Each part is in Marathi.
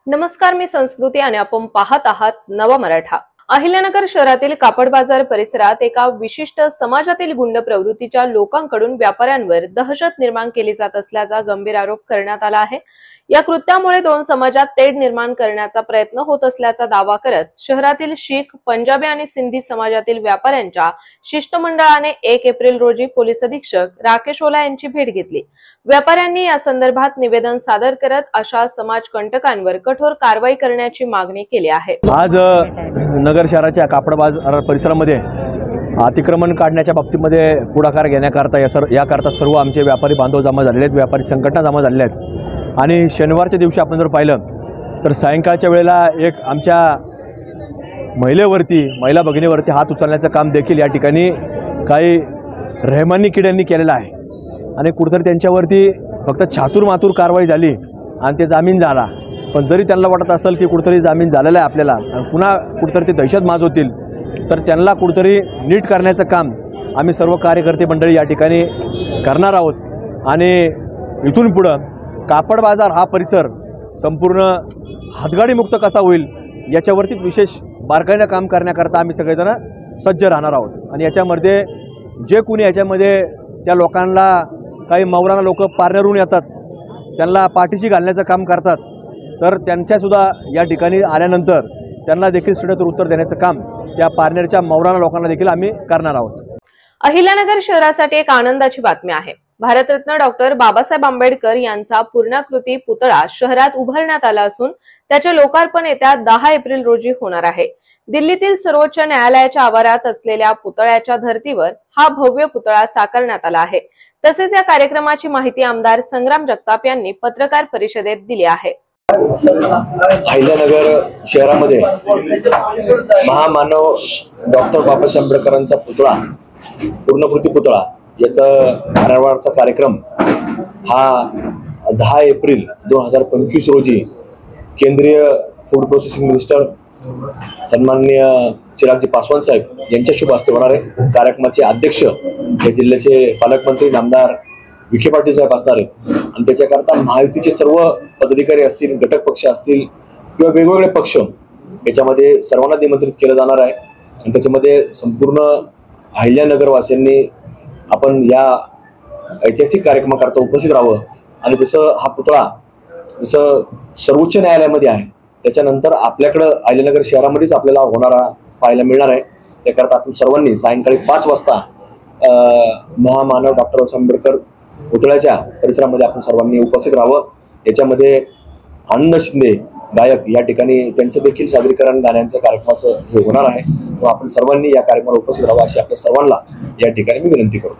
नमस्कार, मी संस्कृती आणि आपण पाहत आहात नवा मराठा। अहिल्यानगर शहरातील कापड बाजार परिसरात एका विशिष्ट समाजातील गुंड प्रवृत्तीच्या लोकांकडून व्यापाऱ्यांवर दहशत निर्माण केली जात असल्याचा गंभीर आरोप करण्यात आला आहे। या कृत्यामुळे दोन समाजात तेढ निर्माण करण्याचा प्रयत्न होत असल्याचा दावा करत शहरातील शीख, पंजाबी आणि सिंधी समाजातील व्यापाऱ्यांच्या शिष्टमंडळाने 1 एप्रिल रोजी पोलीस अधीक्षक राकेश ओला यांची भेट घेतली। व्यापाऱ्यांनी या संदर्भात निवेदन सादर करत अशा समाजकंटकांवर कठोर कारवाई करण्याची मागणी केली आहे। आज नगर शहराच्या कापड बाजार परिसरामध्ये अतिक्रमण काढण्याच्या बाबतीमध्ये पुढाकार घेण्याकरता याकरता सर्व आमचे व्यापारी बांधव जमा झालेले आहेत, व्यापारी संघटना जमा झालेल्या आहेत। आणि शनिवारच्या दिवशी आपण जर पाहिलं तर सायंकाळच्या वेळेला एक आमच्या महिला भगिनीवरती हात उचलण्याचं काम देखील या ठिकाणी काही रहमानी किड्यांनी केलेलं आहे। आणि कुठेतरी त्यांच्यावरती फक्त छातूरमातूर कारवाई झाली आणि ते जामीन झाला। पण जरी त्यांना वाटत असेल की कुठेतरी जामीन झालेला आहे आपल्याला आणि पुन्हा कुठेतरी ते दहशत माजवतील, तर त्यांना कुठेतरी नीट करण्याचं काम आम्ही सर्व कार्यकर्ते मंडळी या ठिकाणी करणार आहोत। आणि इथून पुढं कापड बाजार हा परिसर संपूर्ण हातगाडीमुक्त कसा होईल याच्यावरती विशेष बारकाईनं काम करण्याकरता आम्ही सगळेजण सज्ज राहणार आहोत। आणि याच्यामध्ये जे कोणी याच्यामध्ये त्या लोकांना काही मौलाना लोक पारनेरहून येतात, त्यांना पाठीशी घालण्याचं काम करतात, तर त्यांच्यासुद्धा या ठिकाणी आल्यानंतर त्यांना देखील सडेतोड उत्तर देण्याचं काम त्या पारनेरच्या मौलाना लोकांना देखील आम्ही करणार आहोत। अहिल्यानगर शहरासाठी एक आनंदाची बातमी आहे। भारतरत्न डॉक्टर बाबासाहेब आंबेडकर यांचा पूर्णाकृती पुतळा शहरात उभारण्यात आला असून त्याचे लोकार्पण येत्या 10 एप्रिल रोजी होणार आहे। दिल्लीतील सर्वोच्च न्यायालयाच्या आवारात असलेल्या पुतळ्याच्या धर्तीवर हा भव्य पुतळा साकारण्यात आला आहे। तसेच या कार्यक्रमाची माहिती आमदार संग्राम जगताप यांनी पत्रकार परिषदेत दिली आहे। अहिल्यानगर शहरामध्ये महामानव डॉक्टर बाबासाहेब आंबेडकरांचा पुतळा, पूर्णकृती पुतळा याचा अनावरणाचा कार्यक्रम हा 10 एप्रिल 2025 रोजी केंद्रीय फूड प्रोसेसिंग मिनिस्टर सन्माननीय चिरागजी पासवान साहेब यांच्या शुभ हस्ते होणार आहे। कार्यक्रमाचे अध्यक्ष हे जिल्ह्याचे पालकमंत्री नामदार विखे पाटील साहेब असणार आहेत। आणि त्याच्याकरता महायुतीचे सर्व पदाधिकारी असतील, घटक पक्ष असतील किंवा वेगवेगळे पक्ष याच्यामध्ये सर्वांना निमंत्रित केलं जाणार आहे। आणि त्याच्यामध्ये संपूर्ण अहिल्यानगरवासियांनी आपण या ऐतिहासिक कार्यक्रमाकरता उपस्थित राहावं। आणि जसं हा पुतळा जसं सर्वोच्च न्यायालयामध्ये आहे, त्याच्यानंतर आपल्याकडं अहिल्यानगर शहरामध्येच आपल्याला होणारा पाहायला मिळणार आहे। त्याकरता आपण सर्वांनी सायंकाळी 5 वाजता महामानव डॉक्टर बाबासाहेब आंबेडकर पुतळ्याच्या परिसरामध्ये आपण सर्वांनी उपस्थित राहावं। याच्यामध्ये आनंद शिंदे गायक या ठिकाणी त्यांचं देखील सादरीकरण गाण्यांचं कार्यक्रमाचं हे होणार आहे। आपण सर्वांनी या कार्यक्रमाला उपस्थित राहावं अशी आपल्या सर्वांना या ठिकाणी मी विनंती करतो।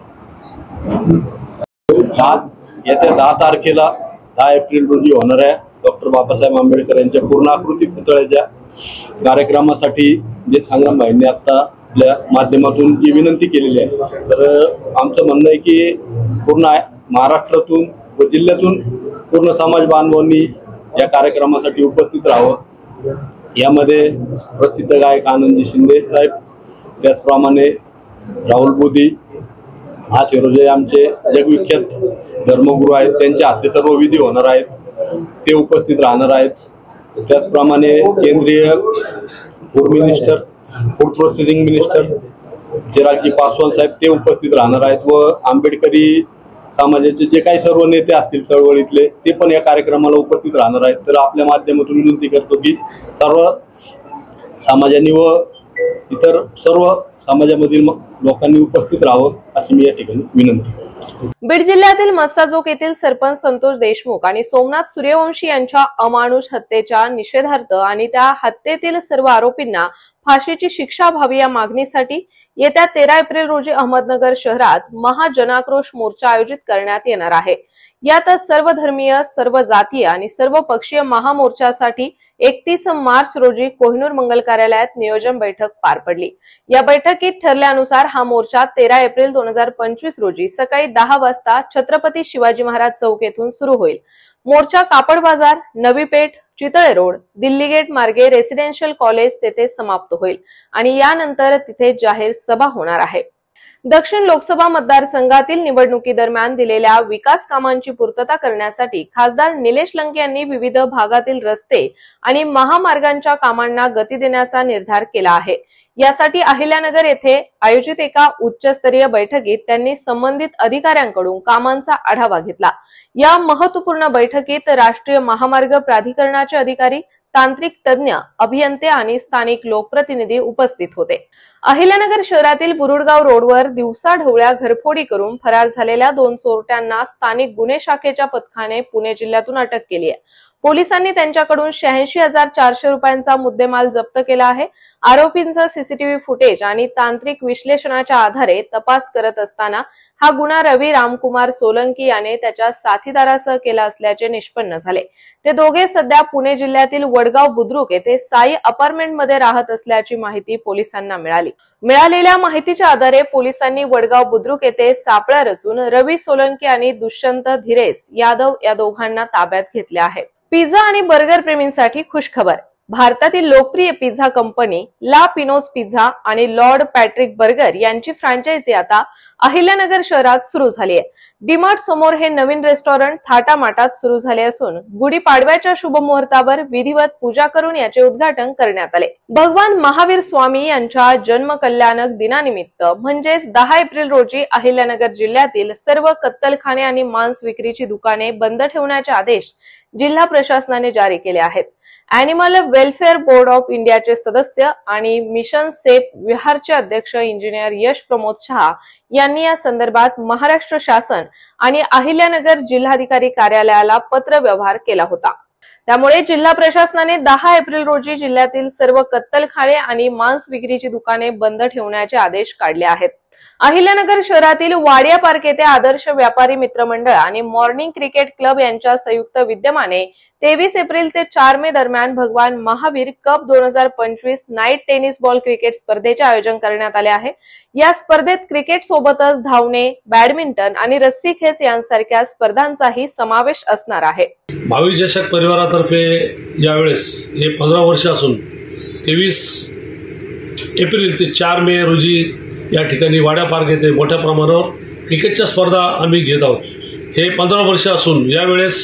येत्या 10 तारखेला 10 एप्रिल रोजी होणाऱ्या डॉक्टर बाबासाहेब आंबेडकर यांच्या पूर्णाकृती पुतळ्याच्या कार्यक्रमासाठी जे संग्राम भाईंनी आता आपल्या माध्यमातून जी विनंती केलेली आहे, तर आमचं म्हणणं आहे की पूर्ण महाराष्ट्रातून व जिल्ह्यातून पूर्ण समाज बांधवांनी या कार्यक्रमासाठी उपस्थित राहावं। यामध्ये प्रसिद्ध गायक आनंदजी शिंदे साहेब, त्याचप्रमाणे राहुल बोधी, आज रोजे आमचे जगविख्यात धर्मगुरू आहेत, त्यांच्या हस्ते सर्व विधी होणार आहेत, ते उपस्थित राहणार आहेत। त्याचप्रमाणे केंद्रीय food minister, food processing minister Chiragji Paswan साहेब ते उपस्थित राहणार आहेत व आंबेडकरी समाजाचे जे काही सर्व नेते असतील चळवळीतले ते पण या कार्यक्रमाला उपस्थित राहणार आहेत। तर आपल्या माध्यमातून विनंती करतो की सर्व समाजांनी व इतर सर्व समाजामधील लोकांनी उपस्थित राहावं अशी मी या ठिकाणी विनंती करतो। बीड जिल्ह्यातील मस्साजोग येथील सरपंच संतोष देशमुख आणि सोमनाथ सूर्यवंशी यांच्या अमानुष हत्येच्या निषेधार्थ आणि त्या हत्येतील सर्व आरोपींना फाशीची शिक्षा व्हावी या मागणीसाठी येत्या 13 एप्रिल रोजी अहमदनगर शहरात महाजनाक्रोश मोर्चा आयोजित करण्यात येणार आहे। यात सर्व धर्मीय, सर्व जातीय आणि सर्व पक्षीय महामोर्चासाठी 31 मार्च रोजी कोहिनूर मंगल कार्यालयात नियोजन बैठक पार पडली। या बैठकीत ठरल्यानुसार हा मोर्चा 13 एप्रिल 2025 रोजी सकाळी 10 वाजता छत्रपती शिवाजी महाराज चौक येथून सुरू होईल। मोर्चा कापड बाजार, नवी पेठ, चितळे रोड, दिल्ली गेट मार्गे रेसिडेन्शियल कॉलेज तेथे समाप्त होईल आणि यानंतर तिथे जाहीर सभा होणार आहे। दक्षिण लोकसभा मतदारसंघातील निवडणुकीदरम्यान दिलेल्या विकास कामांची पूर्तता करण्यासाठी खासदार निलेश लंके यांनी विविध भागातील रस्ते आणि महामार्गांच्या कामांना गती देण्याचा निर्धार केला आहे। यासाठी अहिल्यानगर येथे आयोजित एका उच्चस्तरीय बैठकीत त्यांनी संबंधित अधिकाऱ्यांकडून कामांचा आढावा घेतला। या महत्त्वपूर्ण बैठकीत राष्ट्रीय महामार्ग प्राधिकरणाचे अधिकारी, तांत्रिक तज्ञ, अभियंते आणि स्थानिक लोकप्रतिनिधी उपस्थित होते। अहिल्यानगर शहरातील बुरुडगाव रोडवर दिवसाढवळ्या घरफोडी करून फरार झालेल्या 2 चोरट्यांना स्थानिक गुन्हे शाखेच्या पथकाने पुणे जिल्ह्यातून अटक केली आहे। पोलिसांनी त्यांच्याकडून 86,400 रुपयांचा मुद्देमाल जप्त केला आहे। आरोपींचा सीसीटीव्ही फुटेज आणि तांत्रिक विश्लेषणाच्या आधारे तपास करत असताना हा गुन्हा रवी रामकुमार सोलंकी याने त्याच्या साथीदारासह केला असल्याचे निष्पन्न झाले। ते दोघे सध्या पुणे जिल्ह्यातील वडगाव बुद्रुक येथे साई अपार्टमेंट मध्ये राहत असल्याची माहिती पोलिसांना मिळाली। मिळालेल्या माहितीच्या आधारे पोलिसांनी वडगाव बुद्रुक येथे सापळा रचून रवी सोलंकी आणि दुष्यंत धीरेस यादव या दोघांना ताब्यात घेतले आहे। पिझ्झा आणि बर्गर प्रेमींसाठी खुशखबर। भारतातील लोकप्रिय पिझ्झा कंपनी ला पिनोज पिझ्झा आणि लॉर्ड पॅट्रिक बर्गर यांची फ्रँचायझी आता अहिल्यानगर शहरात सुरू झाली आहे। डीमार्ट समोर हे नवीन रेस्टॉरंट थाटामाटात सुरू झाले असून गुढीपाडव्याच्या शुभ मुहूर्तावर विधिवत पूजा करून याचे उद्घाटन करण्यात आले। भगवान महावीर स्वामी यांच्या जन्म कल्याणक दिनानिमित्त म्हणजेच 10 एप्रिल रोजी अहिल्यानगर जिल्ह्यातील सर्व कत्तलखाने आणि मांस विक्रीची दुकाने बंद ठेवण्याचे आदेश जिल्हा प्रशासनाने जारी केले आहेत। अॅनिमल वेलफेअर बोर्ड ऑफ इंडियाचे सदस्य आणि मिशन सेफ विहारचे अध्यक्ष इंजिनियर यश प्रमोद शहा यांनी या संदर्भात महाराष्ट्र शासन आणि अहिल्यानगर जिल्हाधिकारी कार्यालयाला पत्र व्यवहार केला होता। त्यामुळे जिल्हा प्रशासनाने 10 एप्रिल रोजी जिल्ह्यातील सर्व कत्तलखाने आणि मांस विक्रीची दुकाने बंद ठेवण्याचे आदेश काढले आहेत। अहिल्यानगर शहरातील वाडिया पार्क येथे आदर्श व्यापारी मित्रमंडळ आणि मॉर्निंग क्रिकेट क्लब यांच्या संयुक्त विद्यमाने 23 एप्रिल ते 4 मे दरम्यान भगवान Mahavir cup 2025 night tennis ball cricket स्पर्धेचे आयोजन करण्यात आले आहे। या स्पर्धेत क्रिकेट सोबतच धावणे, बॅडमिंटन आणि रस्सी खेच यांसारख्या स्पर्धांचाही समावेश असणार आहे। भावी चषक परिवारातर्फे यावेळेस हे 15 वर्ष असून 23 एप्रिल ते 4 मे रोजी या ठिकाणी वाड्या पार्क येथे मोठ्या प्रमाणावर क्रिकेटच्या स्पर्धा आम्ही घेत आहोत। हे 15 वर्ष असून यावेळेस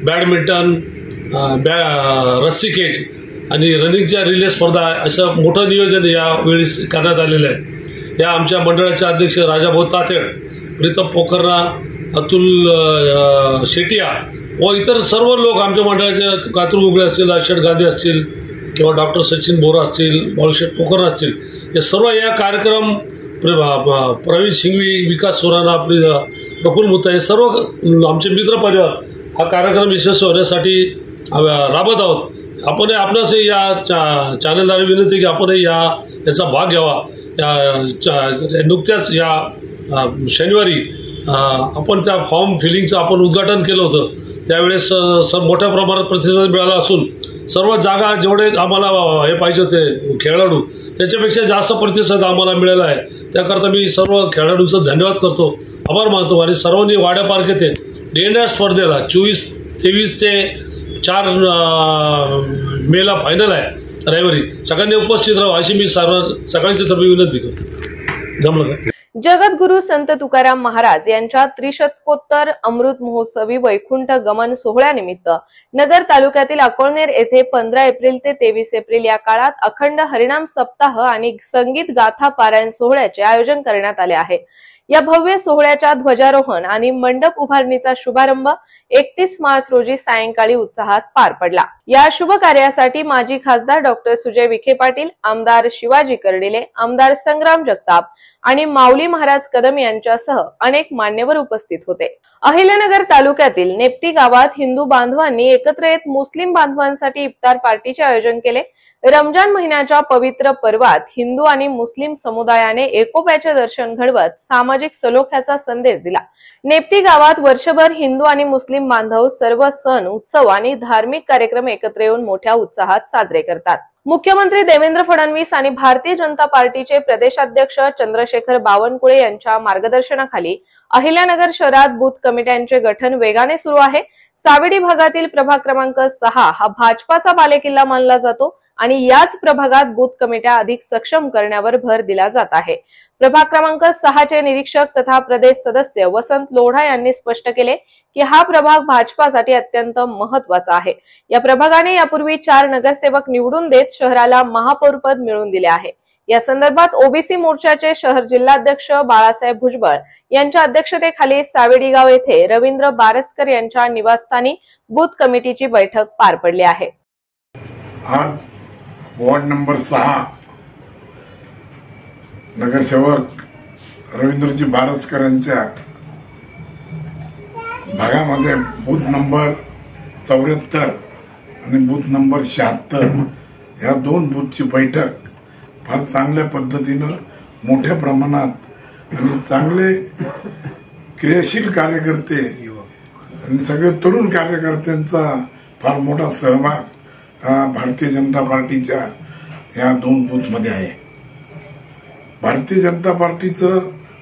बॅडमिंटन, रस्सी खेच आणि रनिंगच्या रिले स्पर्धा असं मोठं नियोजन यावेळी करण्यात आलेलं आहे। या आमच्या मंडळाचे अध्यक्ष राजाभाऊ तातेड, प्रीतम पोखर्णा, अतुल शेटिया व इतर सर्व लोक आमच्या मंडळाचे कातूर गुगळे असतील, अर्षद गांधी असतील किंवा डॉक्टर सचिन बोरा असतील, बाळूशेठ पोखर्णा असतील, हे सर्व या कार्यक्रम प्रवीण शिंगवी, विकास सोराना, प्रफुल्ल मुत्ता, हे सर्व आमचे मित्र परिवार हा कार्यक्रम यशस्वी होण्यासाठी राबत आहोत। आपण आपणास या चॅनलद्वारे विनंती की आपण याचा भाग घ्यावा। नुकत्याच या शनिवारी आपण त्या फॉर्म फिलिंगचं आपण उद्घाटन केलं होतं। त्यावेळेस मोठ्या प्रमाणात प्रतिसाद मिळाला असून सर्व जागा जेवढे आम्हाला हे पाहिजे होते खेळाडू त्याच्यापेक्षा जास्त प्रतिसाद आम्हाला मिळाला आहे। त्याकरता मी सर्व खेळाडूंचा धन्यवाद करतो, आभार मानतो आणि सर्वांनी वाड्या पार्क येथे डेंडर स्पर्धेला 23 ते 4 मेला फायनल आहे रविवारी, सगळ्यांनी उपस्थित राहा अशी मी सगळ्यांच्या तर्फे विनंती करतो। जमलं का? जगद्गुरु संत तुकाराम महाराज यांच्या त्रिशतकोत्तर अमृत महोत्सवी वैकुंठ गमन सोहळ्यानिमित्त नगर तालुक्यातील अकोळनेर येथे 15 एप्रिल ते 23 एप्रिल या काळात अखंड हरिनाम सप्ताह आणि संगीत गाथा पारायण सोहळ्याचे आयोजन करण्यात आले आहे। या भव्य सोहळ्याच्या ध्वजारोहण आणि मंडप उभारणीचा शुभारंभ 31 मार्च रोजी सायंकाळी उत्साहात पार पडला। या शुभ कार्यासाठी माजी खासदार डॉक्टर सुजय विखे पाटील, आमदार शिवाजी कर्डिले, आमदार संग्राम जगताप आणि माऊली महाराज कदम यांच्यासह अनेक मान्यवर उपस्थित होते। अहिल्यानगर तालुक्यातील नेप्ती गावात हिंदू बांधवांनी एकत्र येत मुस्लिम बांधवांसाठी इफ्तार पार्टीचे आयोजन केले। रमजान महिन्याच्या पवित्र पर्वात हिंदू आणि मुस्लिम समुदायाने एकोप्याचे दर्शन घडवत सामाजिक सलोख्याचा संदेश दिला। नेप्ती गावात वर्षभर हिंदू आणि मुस्लिम बांधव सर्व सण, उत्सव आणि धार्मिक कार्यक्रम एकत्र येऊन मोठ्या उत्साहात साजरे करतात। मुख्यमंत्री देवेंद्र फडणवीस आणि भारतीय जनता पार्टीचे प्रदेशाध्यक्ष चंद्रशेखर बावनकुळे यांच्या मार्गदर्शनाखाली अहिल्यानगर शहरात बूथ कमिट्यांचे गठन वेगाने सुरू आहे। सावेडी भागातील प्रभाग क्रमांक 6 हा भाजपाचा बालेकिल्ला मानला जातो आणि याच प्रभागात बूथ कमिट्या अधिक सक्षम करण्यावर भर दिला जात आहे। प्रभाग क्रमांक 6 चे निरीक्षक तथा प्रदेश सदस्य वसंत लोढा यांनी स्पष्ट केले की हा प्रभाग भाजपासाठी अत्यंत महत्त्वाचा आहे। या प्रभागाने यापूर्वी 4 नगरसेवक निवडून देत शहराला महापौरपद मिळवून दिले आहे। या संदर्भात ओबीसी मोर्चाचे शहर जिल्हाध्यक्ष बाळासाहेब भुजबळ यांच्या अध्यक्षतेखाली सावेडी गाव येथे रवींद्र बारसकर यांच्या निवासस्थानी बूथ कमिटीची बैठक पार पडली आहे। आज वॉर्ड नंबर 6 नगरसेवक रवींद्रजी बारसकर यांच्या भागामध्ये बूथ नंबर 74 आणि बूथ नंबर 76 या 2 बूथची बैठक फार चांगल्या पद्धतीनं मोठ्या प्रमाणात आणि चांगले क्रियाशील कार्यकर्ते आणि सगळे तरुण कार्यकर्त्यांचा फार मोठा सहभाग भारतीय जनता पार्टीच्या या 2 बूथमध्ये आहे। भारतीय जनता पार्टीचं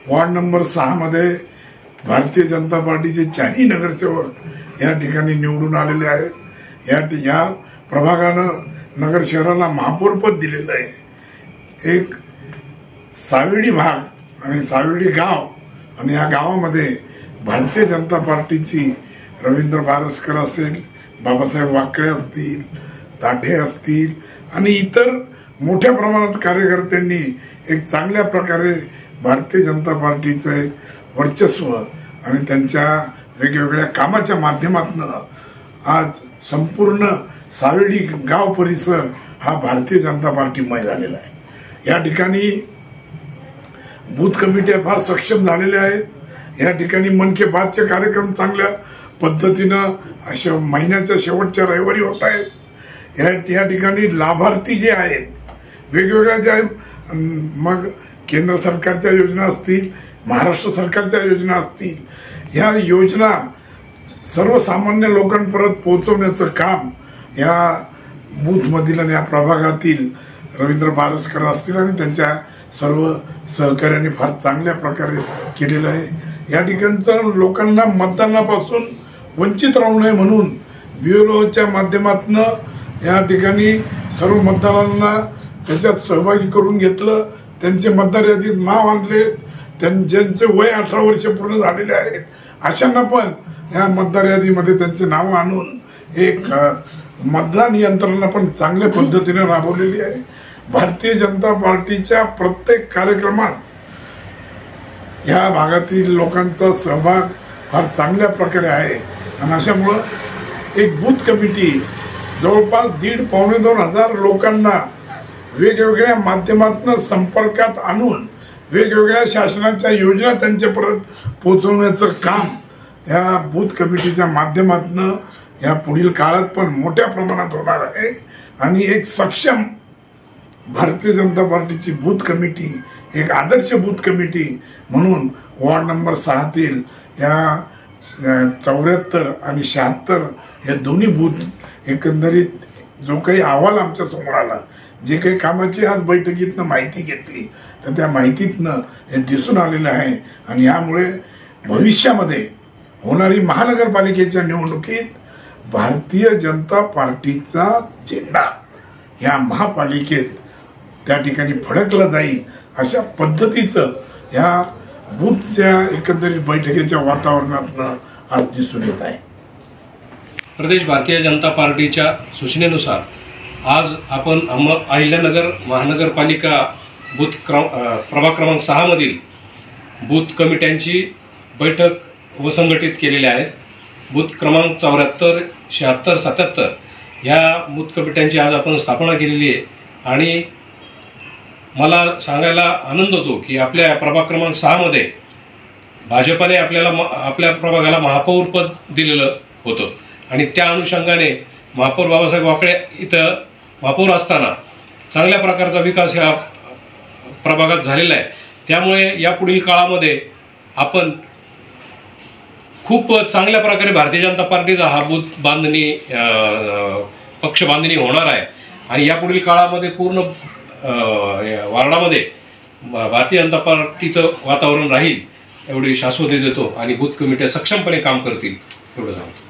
वॉर्ड नंबर 6 मध्ये भारतीय जनता पार्टीचे 4ही नगरसेवक या ठिकाणी निवडून आलेले आहेत। या प्रभागानं नगर शहराला महापौरपद दिलेलं आहे। एक सावेडी भाग आणि सावेडी गाव आणि या गावामध्ये भारतीय जनता पार्टीची रवींद्र बारसकर असेल, बाबासाहेब वाकळे असतील, ताठे असतील आणि इतर मोठ्या प्रमाणात कार्यकर्त्यांनी एक चांगल्या प्रकारे भारतीय जनता पार्टीचे वर्चस्व आणि त्यांच्या वेगवेगळ्या कामाच्या माध्यमातून आज संपूर्ण सावेडी गाव परिसर हा भारतीय जनता पार्टीमय झालेला आहे। या ठिकाणी बूथ कमिट्या फार सक्षम झालेल्या आहेत। या ठिकाणी मन की बातचे कार्यक्रम चांगल्या पद्धतीनं अशा महिन्याच्या शेवटच्या रविवारी होत आहेत। या ठिकाणी लाभार्थी जे आहेत वेगवेगळ्या ज्या मग केंद्र सरकारच्या योजना असतील, महाराष्ट्र सरकारच्या योजना असतील, ह्या योजना सर्वसामान्य लोकांपर्यंत पोहोचवण्याचं काम या बूथमधील आणि या प्रभागातील रवींद्र बारसकर असतील आणि त्यांच्या सर्व सहकार्यांनी फार चांगल्या प्रकारे केलेलं आहे। या ठिकाणचं लोकांना मतदानापासून वंचित राहू नये म्हणून BLOच्या माध्यमातून या ठिकाणी सर्व मतदारांना त्याच्यात सहभागी करून घेतलं, त्यांचे मतदार यादीत नाव आणले, ज्यांचे वय 18 वर्ष पूर्ण झालेले आहेत अशांना पण या मतदार यादीमध्ये त्यांचे नाव आणून एक मतदान यंत्रणा पण चांगल्या पद्धतीने राबवलेली आहे। भारतीय जनता पार्टीच्या प्रत्येक कार्यक्रमात या भागातील लोकांचा सहभाग फार चांगल्या प्रकारे आहे आणि अशामुळं एक बूथ कमिटी जवळपास 1,500-2 हजार लोकांना वेगवेगळ्या माध्यमातून संपर्कात आणून वेगवेगळ्या शासनाच्या योजना त्यांच्यापर्यंत पोहोचवण्याचं काम या बूथ कमिटीच्या माध्यमातून या पुढील काळात पण मोठ्या प्रमाणात होणार आहे आणि एक सक्षम भारतीय जनता पार्टीची बूथ कमिटी, एक आदर्श बूथ कमिटी म्हणून वॉर्ड नंबर 6 तील या 74 आणि 76 या दोन्ही बूथ एकंदरीत जो काही अहवाल आमच्या समोर आला, जे काही कामाची आज बैठकीतनं माहिती घेतली तर त्या माहितीतनं हे दिसून आलेलं आहे आणि यामुळे भविष्यामध्ये होणारी महानगरपालिकेच्या निवडणुकीत भारतीय जनता पार्टीचा झेंडा या महापालिकेत त्या ठिकाणी फडकला जाईल अशा पद्धतीचं या बूथच्या एकंदरीत बैठकीच्या वातावरणातनं आज दिसून येत आहे। प्रदेश भारतीय जनता पार्टीच्या सूचनेनुसार आज आपण अहिल्यानगर महानगरपालिका प्रभाग क्रमांक 6 मधील बूथ कमिट्यांची बैठक व संघटित केलेली आहे। बूथ क्रमांक 74, 76, 77 या बूथ कमिट्यांची आज आपण स्थापना केलेली आहे आणि मला सांगायला आनंद होतो की आपल्या प्रभाग क्रमांक 6 मध्ये भाजपाने आपल्या प्रभागाला महापौर पद दिलेलं होतं आणि त्या अनुषंगाने महापौर बाबासाहेब वाकळे इथं महापौर असताना चांगल्या प्रकारचा विकास या प्रभागात झालेला आहे। त्यामुळे या पुढील काळामध्ये आपण खूप चांगल्या प्रकारे भारतीय जनता पार्टीचा हा बूथ बांधणी पक्ष बांधणी होणार आहे आणि या पुढील काळामध्ये पूर्ण वार्डामध्ये भारतीय जनता पार्टीचं वातावरण राहील एवढी शाश्वती देतो आणि बूथ कमिट्या सक्षमपणे काम करतील एवढं सांगतो।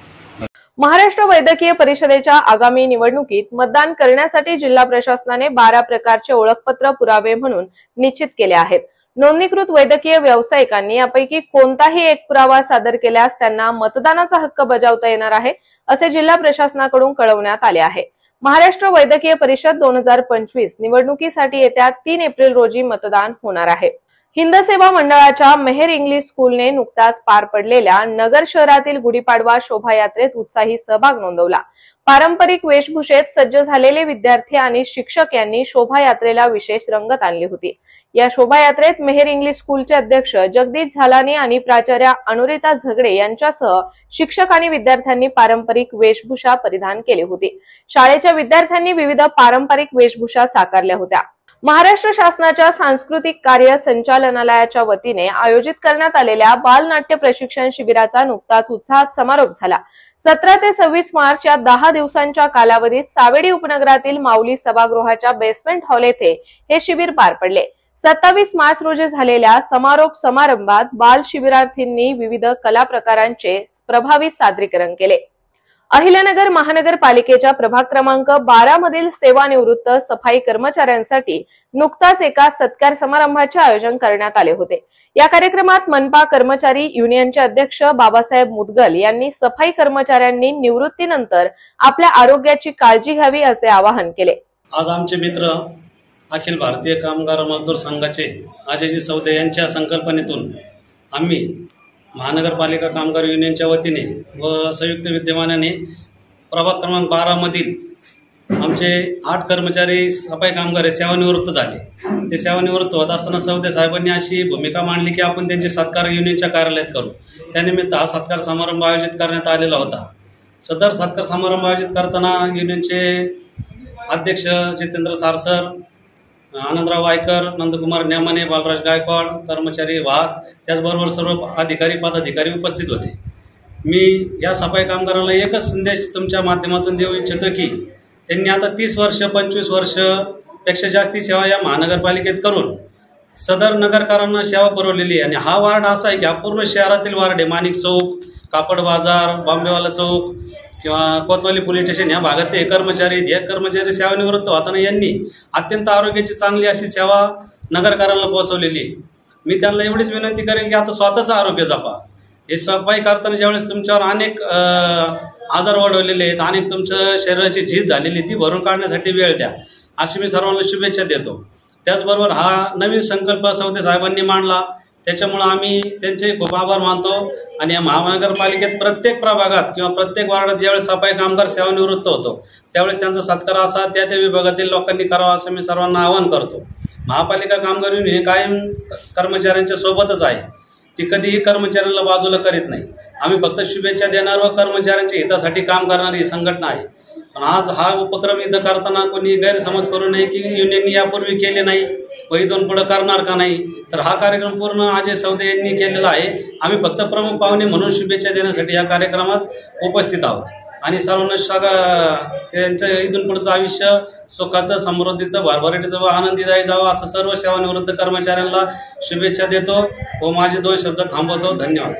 महाराष्ट्र वैद्यकीय परिषदेच्या आगामी निवडणुकीत मतदान करण्यासाठी जिल्हा प्रशासनाने 12 प्रकारचे ओळखपत्र पुरावे म्हणून निश्चित केले आहेत. नोंदणीकृत वैद्यकीय व्यावसायिकांनी यापैकी कोणताही एक पुरावा सादर केल्यास त्यांना मतदानाचा हक्क बजावता येणार आहे, असे जिल्हा प्रशासनाकडून कळवण्यात आले आहे. महाराष्ट्र वैद्यकीय परिषद 2025 निवडणुकीसाठी येत्या 3 एप्रिल रोजी मतदान होणार आहे. हिंद सेवा मंडळाच्या मेहर इंग्लिश स्कूलने नुकताच पार पडलेल्या नगर शहरातील गुढीपाडवा शोभायात्रेत उत्साही सहभाग नोंदवला. पारंपरिक वेशभूषेत सज्ज झालेले विद्यार्थी आणि शिक्षक यांनी शोभायात्रेला विशेष रंगत आणली होती. या शोभायात्रेत मेहर इंग्लिश स्कूलचे अध्यक्ष जगदीश झालानी आणि प्राचार्या अनुरिता झगडे यांच्यासह शिक्षक आणि विद्यार्थ्यांनी पारंपरिक वेशभूषा परिधान केली होती. शाळेच्या विद्यार्थ्यांनी विविध पारंपरिक वेशभूषा साकारल्या होत्या. महाराष्ट्र शासनाच्या सांस्कृतिक कार्य संचालनालयाच्या वतीने आयोजित करण्यात आलेल्या बालनाट्य प्रशिक्षण शिबिराचा नुकताच उत्साहात समारोप झाला. 17 ते 26 मार्च या 10 दिवसांच्या कालावधीत सावेडी उपनगरातील माऊली सभागृहाच्या बेसमेंट हॉल येथे हे शिबिर पार पडले. 27 मार्च रोजी झालेल्या समारोप समारंभात बाल शिबिरार्थींनी विविध कला प्रकारांचे प्रभावी सादरीकरण केले. अहिल्यानगर महानगरपालिकेच्या प्रभाग क्रमांक 12 मधील सेवानिवृत्त सफाई कर्मचाऱ्यांसाठी नुकताच एका सत्कार समारंभाचे आयोजन करण्यात आले होते. या कार्यक्रमात मनपा कर्मचारी युनियनचे अध्यक्ष बाबासाहेब मुदगल यांनी सफाई कर्मचाऱ्यांनी निवृत्तीनंतर आपल्या आरोग्याची काळजी घ्यावी असे आवाहन केले. आज आमचे मित्र अखिल भारतीय कामगार मजदूर संघाचे अजयजी सौदे यांच्या संकल्पनेतून आम्ही महानगरपालिका कामगार युनियनच्या वतीने व संयुक्त विद्यमानाने प्रभाग क्रमांक 12 मधील आमचे 8 कर्मचारी सफाई कामगार सेवानिवृत्त झाले. ते सेवानिवृत्त होत असताना सौदे साहेबांनी अशी भूमिका मांडली की आपण त्यांचे सत्कार युनियनच्या कार्यालयात करू. त्यानिमित्त हा सत्कार समारंभ आयोजित करण्यात आलेला होता. सदर सत्कार समारंभ आयोजित करताना युनियनचे अध्यक्ष जितेंद्र सारसर, आनंदराव वायकर, नंदकुमार नेमाने, बालराज गायकवाड, कर्मचारी वाघ, त्याचबरोबर सर्व अधिकारी पदाधिकारी उपस्थित होते. मी या सफाई कामगारांना एकच संदेश तुमच्या माध्यमातून देऊ इच्छितो की त्यांनी आता 30 वर्ष 25 वर्ष पेक्षा जास्ती सेवा या महानगरपालिकेत करून सदर नगरकारांना सेवा पुरवलेली आहे. आणि हा वार्ड असा आहे की हा पूर्ण शहरातील वार्ड आहे. माणिक चौक, कापड बाजार, बॉम्बेवाला चौक किंवा कोतवाली पोलीस स्टेशन या भागातले हे कर्मचारी सेवानिवृत्त होताना यांनी अत्यंत आरोग्याची चांगली अशी सेवा नगरकारांना पोहोचवलेली आहे. मी त्यांना एवढीच विनंती करेन की आता स्वतःचं आरोग्य जपा. हे सफाई करताना ज्यावेळेस तुमच्यावर अनेक आजार वाढवलेले आहेत, अनेक तुमचं शरीराची झीज झालेली ती भरून काढण्यासाठी वेळ द्या, अशी मी सर्वांना शुभेच्छा देतो. त्याचबरोबर हा नवीन संकल्प सौदे साहेबांनी मांडला, त्याच्यामुळं आम्ही त्यांचे खूप आभार मानतो. आणि या महानगरपालिकेत प्रत्येक प्रभागात किंवा प्रत्येक वार्डात ज्यावेळेस सफाई कामगार सेवानिवृत्त होतो त्यावेळेस त्यांचा सत्कार असा त्या विभागातील लोकांनी करावा असं मी सर्वांना आवाहन करतो. महापालिका कामगार युनियन हे कायम कर्मचाऱ्यांच्या सोबतच आहे. ती कधीही कर्मचाऱ्यांना बाजूला करीत नाही. आम्ही फक्त शुभेच्छा देणार व कर्मचाऱ्यांच्या हितासाठी काम करणारी संघटना आहे. पण आज हा उपक्रम इथं करताना कोणी गैरसमज करू नये की युनियननी यापूर्वी केले नाही व इथून पुढे करणार का नाही. तर हा कार्यक्रम पूर्ण अजय सौदे यांनी केलेला आहे. आम्ही फक्त प्रमुख पाहुणे म्हणून शुभेच्छा देण्यासाठी या कार्यक्रमात उपस्थित आहोत. आणि सर्वांना त्यांचं इथून पुढचं आयुष्य सुखाचं, समृद्धीचं, भरभराटीचं व आनंदीदायी जावं असं सर्व सेवानिवृत्त कर्मचाऱ्यांना शुभेच्छा देतो व माझे 2 शब्द थांबवतो. धन्यवाद.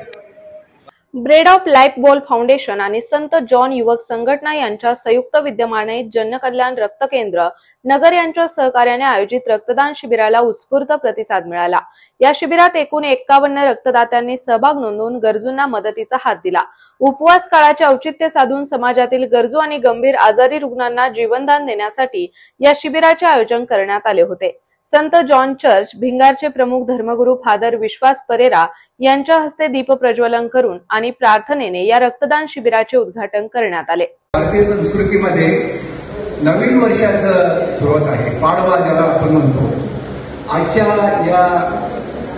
Bread of life ball foundation आणि संत जॉन युवक संघटना यांच्या संयुक्त विद्यमाने जनकल्याण रक्त केंद्र नगर यांच्या सहकार्याने आयोजित रक्तदान शिबिराला उत्स्फूर्त प्रतिसाद मिळाला. या शिबिरात एकूण 51 रक्तदात्यांनी सहभाग नोंदवून गरजूंना मदतीचा हात दिला. उपवास काळाचे औचित्य साधून समाजातील गरजू आणि गंभीर आजारी रुग्णांना जीवनदान देण्यासाठी या शिबिराचे आयोजन करण्यात आले होते. संत जॉन चर्च भिंगारचे प्रमुख धर्मगुरू फादर विश्वास परेरा यांच्या हस्ते दीप प्रज्वलन करून आणि प्रार्थनेने या रक्तदान शिबिराचे उद्घाटन करण्यात आले. भारतीय संस्कृतीमध्ये नवीन वर्षाचं सुरुवात आहे, पाडवा ज्याला आपण म्हणतो. आजच्या या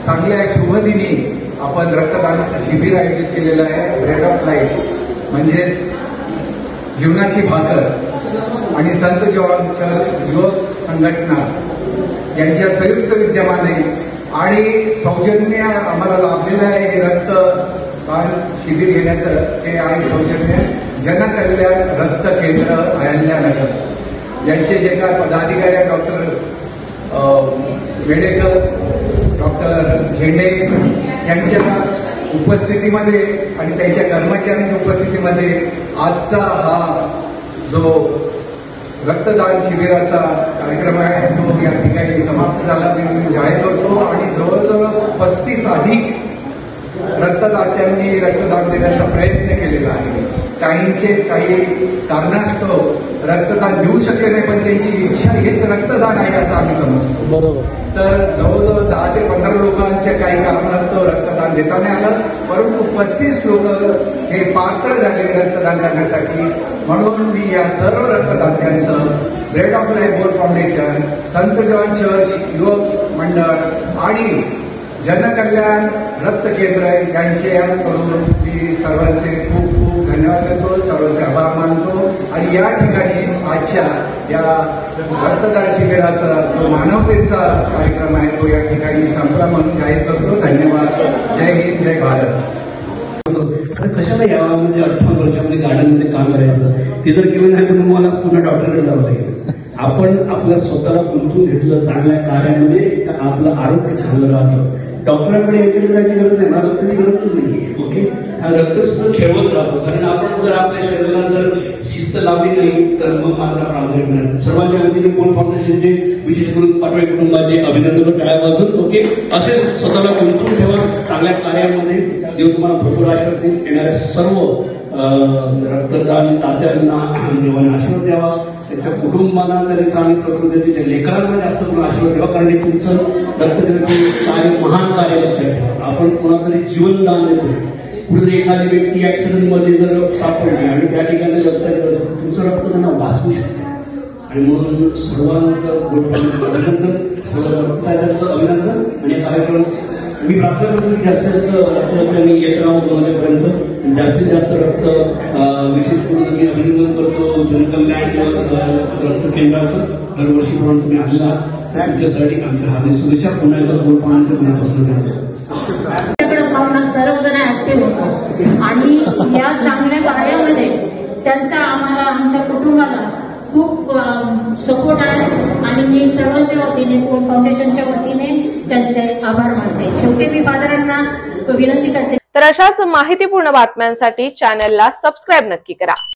चांगल्या शुभदिनी आपण रक्तदानाचं शिबिर आयोजित केलेलं आहे. ब्रेड ऑफ लाईफ म्हणजेच जीवनाची भाकर आणि संत जॉन चर्च युवक संघटना यांच्या संयुक्त विद्यमाने आणि सौजन्य आम्हाला लाभलेलं आहे. हे रक्तदान शिबिर घेण्याचं ते आहे सौजन्य जनकल्याण रक्त केंद्र अहिल्यानगर यांचे जे काय पदाधिकारी आहेत डॉक्टर मेडेकर, डॉक्टर झेंडे यांच्या उपस्थितीमध्ये आणि त्यांच्या कर्मचाऱ्यांच्या उपस्थितीमध्ये आजचा हा जो रक्तदान शिबिराचा कार्यक्रम आहे तो या ठिकाणी समाप्त झाला मी जाहीर करतो आणि जवळजवळ 35 अधिक रक्तदात्यांनी रक्तदान देण्याचा प्रयत्न केलेला आहे. काहींचे काही कारणास्तव रक्तदान देऊ शकले नाही, पण त्यांची इच्छा हेच रक्तदान आहे असं आम्ही समजतो. बरोबर. तर जवळजवळ 10 ते 15 लोकांच्या काही कारणास्तव रक्तदान देता नाही आलं, परंतु 35 लोक हे पात्र झाले रक्तदान करण्यासाठी. म्हणून मी या सर्व रक्तदात्यांचं bread of life board foundation, संत जॉन चर्च युवक मंडळ आणि जनकल्याण रक्त केंद्र यांच्याकडून मी सर्वांचे खूप खूप धन्यवाद देतो, सर्वांचे आभार मानतो. आणि या ठिकाणी आजच्या या रक्तदान शिबिराचा जो मानवतेचा कार्यक्रम आहे तो या ठिकाणी संपला म्हणून जाहीर करतो. धन्यवाद. जय हिंद, जय भारत. कशाला यावं म्हणजे 18 वर्षामध्ये गार्डनमध्ये काम करायचं ते जर केलं नाही तर मला पुन्हा डॉक्टरकडे जावं लागेल. आपण आपल्या स्वतःला गुंतवून घेतलं चांगल्या कार्यामध्ये तर आपलं आरोग्य चांगलं राहतं. डॉक्टरांकडे याच्याकडे जायची गरज नाही, मला रक्ताची गरजच नाही. ओके, हा रक्त सुद्धा खेळवत राहतो. कारण आपण जर आपल्या शरीराला जर शिस्त लावली नाही तर मग मात्र आपण आजारी पडणार. सर्वांच्या वतीने बोर्ड फाउंडेशनचे विशेष करून पाटोळे कुटुंबाचे अभिनंदन टाळ्या वाजून. ओके, असेच स्वतःला गुंतवून ठेवा चांगल्या कार्यामध्ये. देव तुम्हाला भरपूर आशीर्वाद देईल. येणाऱ्या सर्व रक्तदान दात्यांना देवाने आशीर्वाद द्यावा, त्यांच्या कुटुंबांना त्यांच्या आणि प्रकृतीच्या लेकरांना जास्त करून आशीर्वाद द्यावा. कारण तुमचं रक्तदानाचे कार्य महान कार्य लक्षात ठेवा. आपण कोणातरी जीवनदान देतो. कुठे एखादी व्यक्ती ऍक्सिडेंटमध्ये जर सापडली आणि त्या ठिकाणी रक्त तुमचं रक्त त्यांना वाचवू शकते. आणि म्हणून सर्वांचं अभिनंदन, सर्व रक्तदात्यांचं अभिनंदन. आणि कार्यक्रम मी प्रार्थना करतो की जास्तीत जास्त रक्तदात्यांनी येत राहून 2 वाजेपर्यंत जास्तीत जास्त रक्त विशेष करून मी अभिनंदन करतो जनकल्याण रक्त केंद्राचं. दरवर्षी प्रमाणे तुम्ही आणला त्याच्यासाठी आमच्या हार्दिक शुभेच्छा. पुन्हा एकदा बोर्ड फाउंडेशन मनापासून करतो. सर्वजण ऍक्टिव्ह होतात आणि या चांगल्या कार्यामध्ये त्यांचा आम्हाला आमच्या कुटुंबाला खूप सपोर्ट आहे आणि मी सर्वांच्या वतीने बोर्ड फाउंडेशनच्या वतीने त्यांचे आभार मानते. शेवटी मी फादरांना विनंती करते. तर अशाच माहितीपूर्ण बातम्यांसाठी चॅनलला सबस्क्राईब नक्की करा.